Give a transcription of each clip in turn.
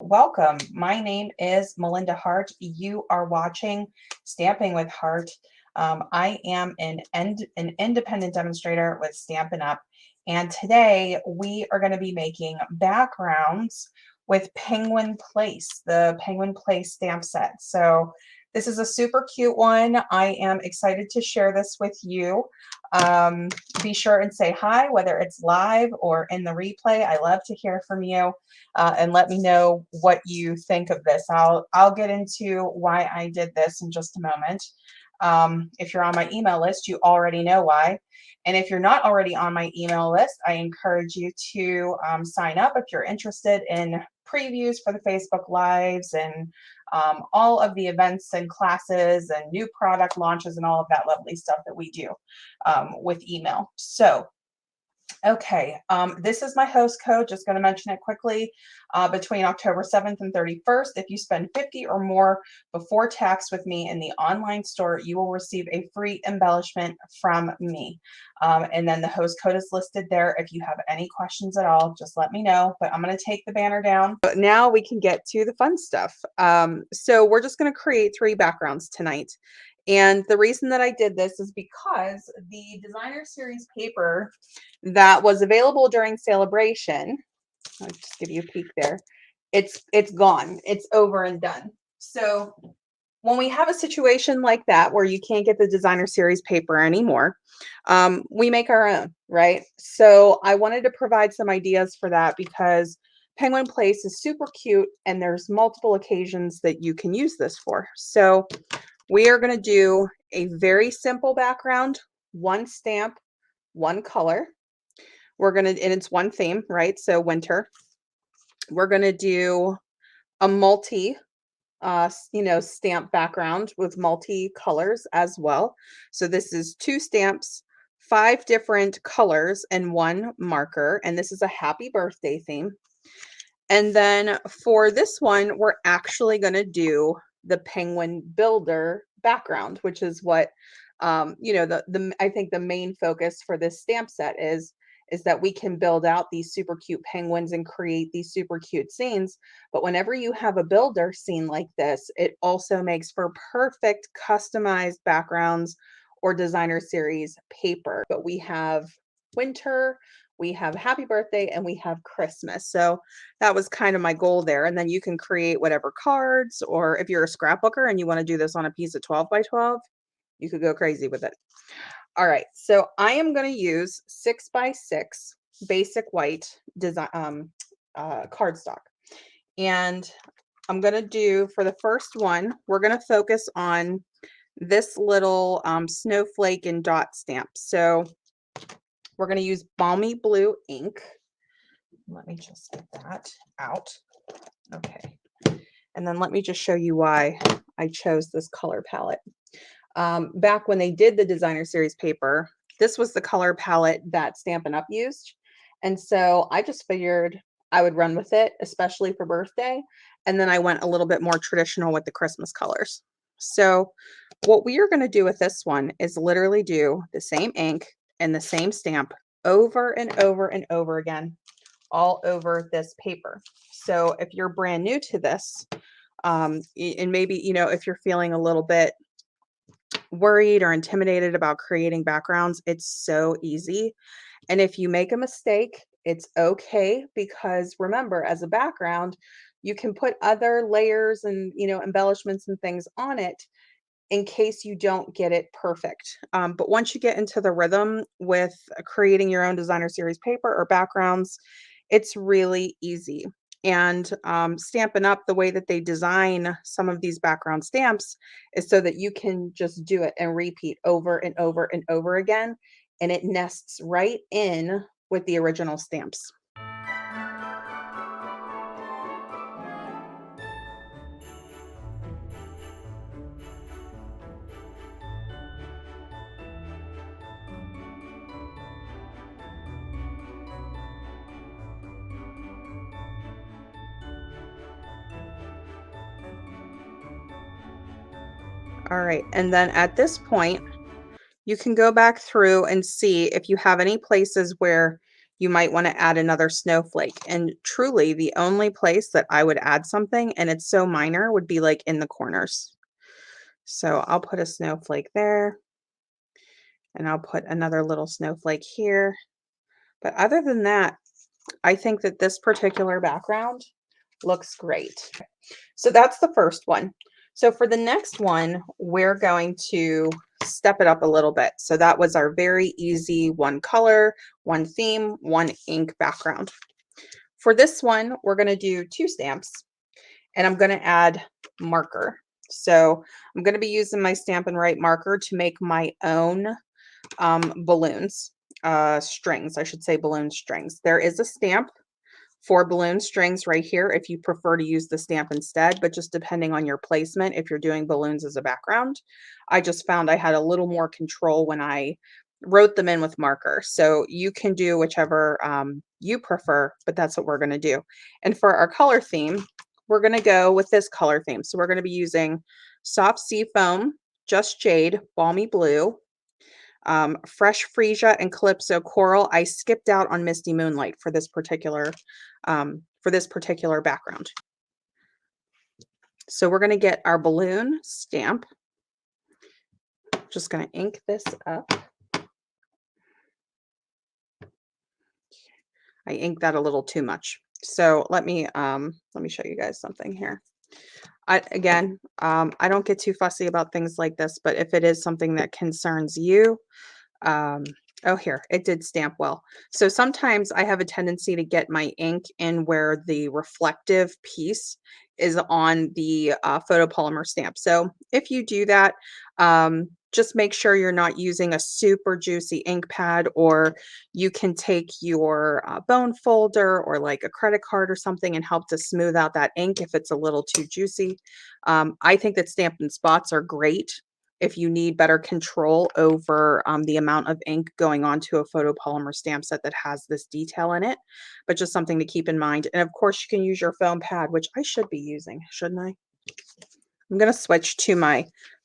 Welcome. My name is Melinda Hart. You are watching Stamping with Hart. I am an independent demonstrator with Stampin' Up, and today we are going to be making backgrounds with Penguin Place, the Penguin Place stamp set. So this is a super cute one. I am excited to share this with you. Be sure and say hi, whether it's live or in the replay. I love to hear from you. And let me know what you think of this. I'll get into why I did this in just a moment. If you're on my email list, you already know why. And if you're not already on my email list, I encourage you to sign up if you're interested in previews for the Facebook Lives and all of the events and classes and new product launches and all of that lovely stuff that we do with email. So okay, this is my host code, just going to mention it quickly. Between October 7th and 31st, if you spend 50 or more before tax with me in the online store, you will receive a free embellishment from me. And then the host code is listed there. If you have any questions at all, just let me know. But I'm going to take the banner down. But now we can get to the fun stuff. So we're just going to create 3 backgrounds tonight. And the reason that I did this is because the designer series paper that was available during Celebration, I'll just give you a peek there, it's gone. It's over and done. So when we have a situation like that where you can't get the designer series paper anymore, we make our own, right? So I wanted to provide some ideas for that because Penguin Place is super cute and there's multiple occasions that you can use this for. So we are going to do a very simple background, 1 stamp, 1 color. We're going to, and it's 1 theme, right? So winter. We're going to do a multi, stamp background with multi colors as well. So this is 2 stamps, 5 different colors and 1 marker. And this is a happy birthday theme. And then for this one, we're actually going to do the penguin builder background, which is what, I think the main focus for this stamp set is that we can build out these super cute penguins and create these super cute scenes. But whenever you have a builder scene like this, it also makes for perfect customized backgrounds or designer series paper. But we have winter, we have happy birthday, and we have Christmas. So that was kind of my goal there. And then you can create whatever cards, or if you're a scrapbooker and you want to do this on a piece of 12 by 12, you could go crazy with it. All right, so I am going to use 6 by 6 basic white design cardstock. And I'm going to do, for the first one, we're going to focus on this little snowflake and dot stamp. So we're going to use Balmy Blue ink. Let me just get that out. Okay. And then let me just show you why I chose this color palette. Back when they did the designer series paper, this was the color palette that Stampin' Up used. And so I just figured I would run with it, especially for birthday. And then I went a little bit more traditional with the Christmas colors. So what we are going to do with this one is literally do the same ink and the same stamp over and over and over again, all over this paper. So if you're brand new to this, and maybe, if you're feeling a little bit worried or intimidated about creating backgrounds, it's so easy. And if you make a mistake, it's okay, because remember, as a background, you can put other layers and, embellishments and things on it in case you don't get it perfect. But once you get into the rhythm with creating your own designer series paper or backgrounds, it's really easy. And Stampin' Up, the way that they design some of these background stamps is so that you can just do it and repeat over and over and over again. And it nests right in with the original stamps. All right, and then at this point, you can go back through and see if you have any places where you might want to add another snowflake. And truly the only place that I would add something, and it's so minor, would be like in the corners. So I'll put a snowflake there, and I'll put another little snowflake here. But other than that, I think that this particular background looks great. So that's the first one. So for the next one, we're going to step it up a little bit. So that was our very easy one color, one theme, one ink background. For this one, we're going to do 2 stamps, and I'm going to add marker. So I'm going to be using my Stampin' Write marker to make my own balloons, strings, I should say balloon strings. There is a stamp for balloon strings right here if you prefer to use the stamp instead, but just depending on your placement, if you're doing balloons as a background. I just found I had a little more control when I wrote them in with marker. So you can do whichever you prefer, but that's what we're going to do. And for our color theme, we're going to go with this color theme. So we're going to be using Soft Sea Foam, Just Jade, Balmy Blue, Fresh Freesia, and Calypso Coral. I skipped out on Misty Moonlight for this particular background. So we're going to get our balloon stamp. Just going to ink this up. I inked that a little too much. So let me show you guys something here. I don't get too fussy about things like this, but if it is something that concerns you, oh, here, it did stamp well. So sometimes I have a tendency to get my ink in where the reflective piece is on the photopolymer stamp. So if you do that, just make sure you're not using a super juicy ink pad, or you can take your bone folder or like a credit card or something and help to smooth out that ink if it's a little too juicy. I think that Stampin' Spots are great if you need better control over the amount of ink going onto a photopolymer stamp set that has this detail in it, but just something to keep in mind. And of course you can use your foam pad, which I should be using, shouldn't I? I'm going to switch to my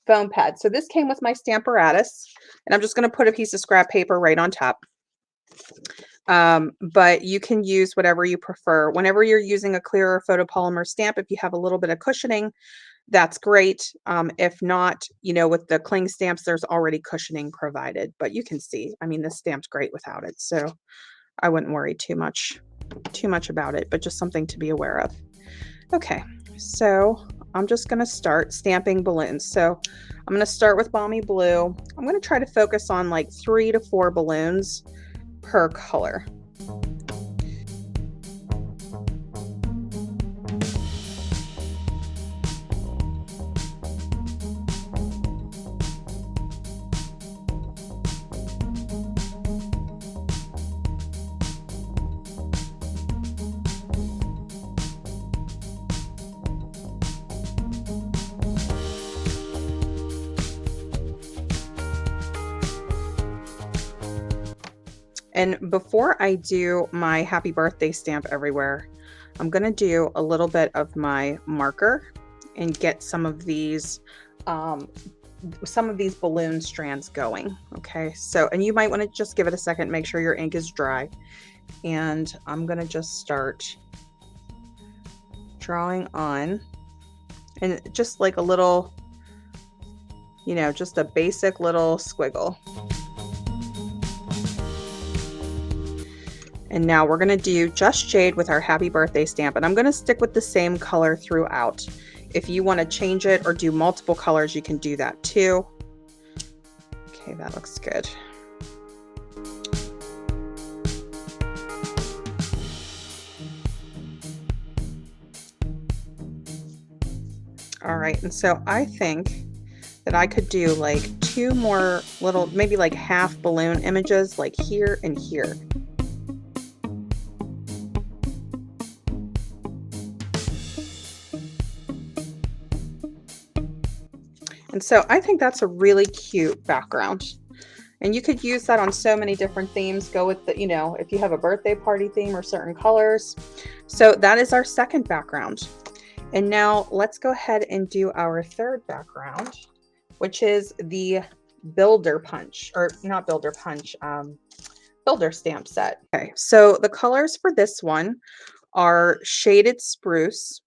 foam pad. So this came with my Stamparatus, and I'm just going to put a piece of scrap paper right on top. But you can use whatever you prefer. Whenever you're using a clearer photopolymer stamp, if you have a little bit of cushioning, that's great. If not, with the cling stamps, there's already cushioning provided, but you can see, I mean, this stamp's great without it. So I wouldn't worry too much about it, but just something to be aware of. Okay, so I'm just going to start stamping balloons. So I'm going to start with Balmy Blue. I'm going to try to focus on like 3 to 4 balloons per color. And before I do my happy birthday stamp everywhere, I'm going to do a little bit of my marker and get some of these balloon strands going. Okay, so, and you might want to just give it a second, make sure your ink is dry. And I'm going to just start drawing on, and just like a little, just a basic little squiggle. And now we're going to do Just Jade with our happy birthday stamp, and I'm going to stick with the same color throughout. If you want to change it or do multiple colors, you can do that too. Okay, that looks good. All right, and so I think that I could do like 2 more little, maybe like half balloon images, like here and here. And so I think that's a really cute background. And you could use that on so many different themes. Go with the, if you have a birthday party theme or certain colors. So that is our second background. And now let's go ahead and do our third background, which is the Builder Punch, or not Builder Punch. builder stamp set. Okay, so the colors for this one are Shaded Spruce,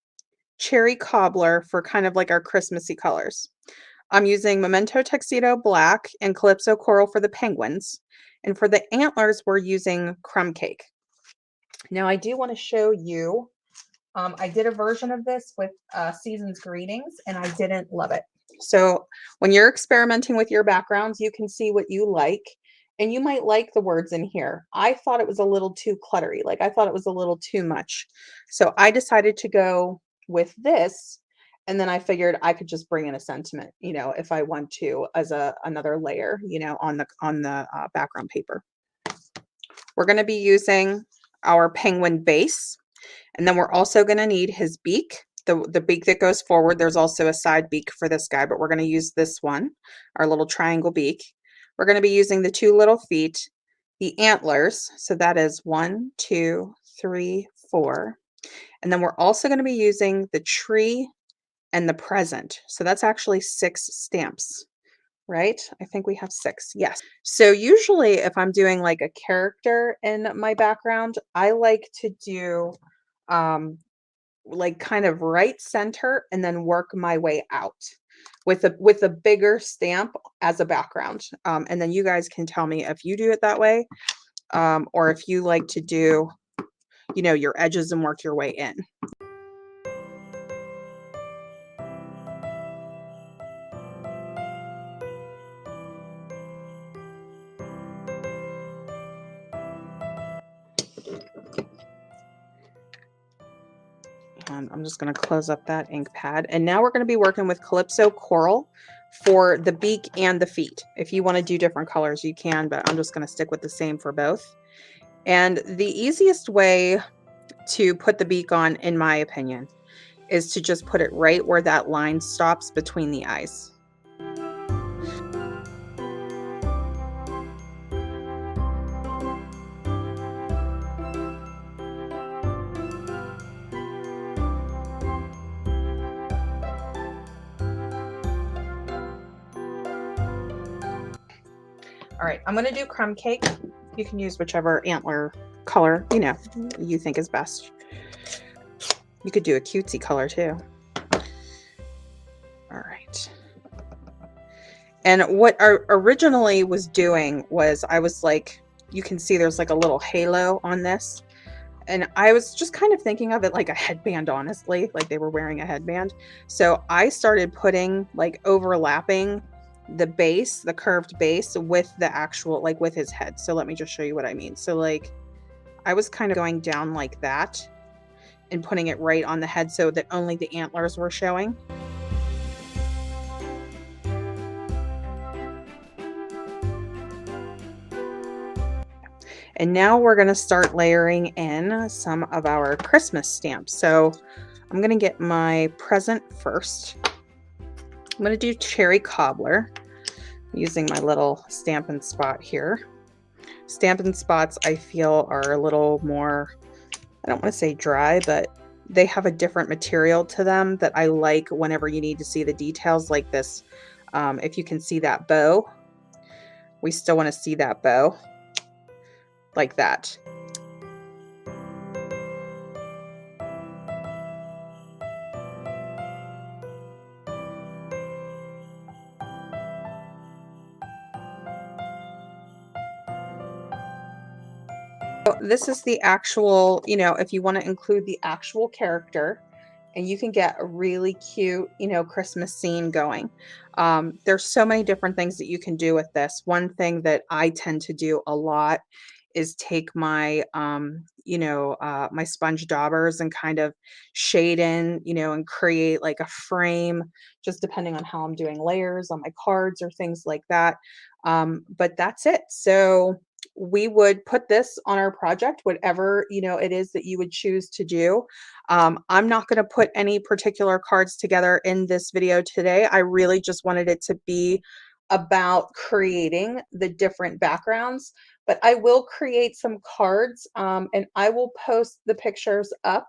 Cherry Cobbler for kind of like our Christmassy colors. I'm using Memento Tuxedo Black and Calypso Coral for the penguins. And for the antlers, we're using Crumb Cake. Now I do want to show you, I did a version of this with Season's Greetings and I didn't love it. So when you're experimenting with your backgrounds, you can see what you like and you might like the words in here. I thought it was a little too cluttery. Like I thought it was a little too much. So I decided to go with this. And then I figured I could just bring in a sentiment, you know, if I want to as another layer, you know, on the background paper. We're going to be using our penguin base. And then we're also going to need his beak, the beak that goes forward. There's also a side beak for this guy, but we're going to use this one, our little triangle beak. We're going to be using the 2 little feet, the antlers. So that is 1, 2, 3, 4. And then we're also going to be using the tree and the present. So that's actually 6 stamps, right? I think we have 6. Yes. So usually if I'm doing like a character in my background, I like to do like kind of right center and then work my way out with a bigger stamp as a background. And then you guys can tell me if you do it that way, or if you like to do, you know, your edges and work your way in. And I'm just going to close up that ink pad. And now we're going to be working with Calypso Coral for the beak and the feet. If you want to do different colors, you can, but I'm just going to stick with the same for both. And the easiest way to put the beak on, in my opinion, is to just put it right where that line stops between the eyes. All right, I'm going to do Crumb Cake. You can use whichever antler color, you know, you think is best. You could do a cutesy color too. All right. And what I originally was doing was I was like, you can see there's like a little halo on this. And I was just kind of thinking of it like a headband, honestly, like they were wearing a headband. So I started putting like overlapping the base, the curved base with the actual, like with his head. So let me just show you what I mean. So like I was kind of going down like that and putting it right on the head so that only the antlers were showing. And now we're going to start layering in some of our Christmas stamps. So I'm going to get my present first. I'm going to do Cherry Cobbler using my little Stampin' Spot here. Stampin' Spots I feel are a little more, I don't want to say dry, but they have a different material to them that I like whenever you need to see the details like this. If you can see that bow, we still want to see that bow like that. This is the actual, you know, if you want to include the actual character, and you can get a really cute, you know, Christmas scene going. There's so many different things that you can do with this. One thing that I tend to do a lot is take my, you know, my sponge daubers and kind of shade in, you know, and create like a frame, just depending on how I'm doing layers on my cards or things like that. But that's it. So we would put this on our project, whatever, you know, it is that you would choose to do. I'm not going to put any particular cards together in this video today. I really just wanted it to be about creating the different backgrounds, but I will create some cards and I will post the pictures up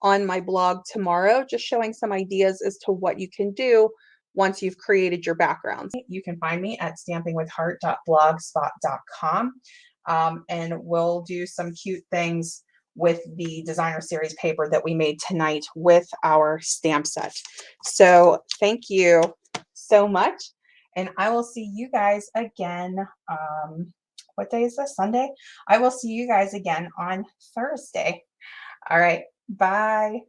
on my blog tomorrow, just showing some ideas as to what you can do once you've created your backgrounds. You can find me at stampingwithheart.blogspot.com. and we'll do some cute things with the designer series paper that we made tonight with our stamp set. So thank you so much. And I will see you guys again. What day is this? Sunday? I will see you guys again on Thursday. All right. Bye.